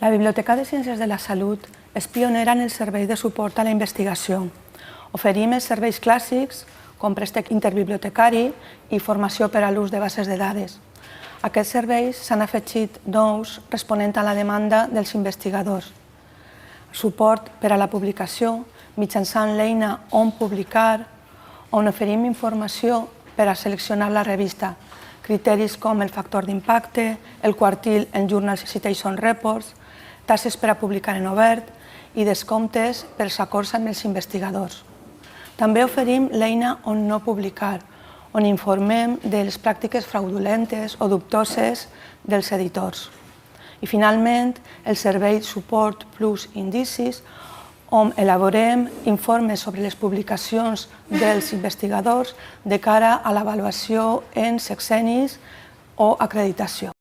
La Biblioteca de Ciències de la Salut és pionera en el servei de suport a la investigació. Oferim els serveis clàssics, com préstec interbibliotecari i formació per a l'ús de bases de dades. Aquests serveis s'han afegit nous responent a la demanda dels investigadors. Suport per a la publicació mitjançant l'eina On Publicar, on oferim informació per a seleccionar la revista, criteris com el factor d'impacte, el quartil en Journal Citation Reports, tasses per a publicar en obert i descomptes pels acords amb els investigadors. També oferim l'eina On No Publicar, on informem de les pràctiques fraudulentes o dubtoses dels editors. I finalment, el servei Suport Plus Indicis, on elaborem informes sobre les publicacions dels investigadors de cara a l'avaluació en sexennis o acreditació.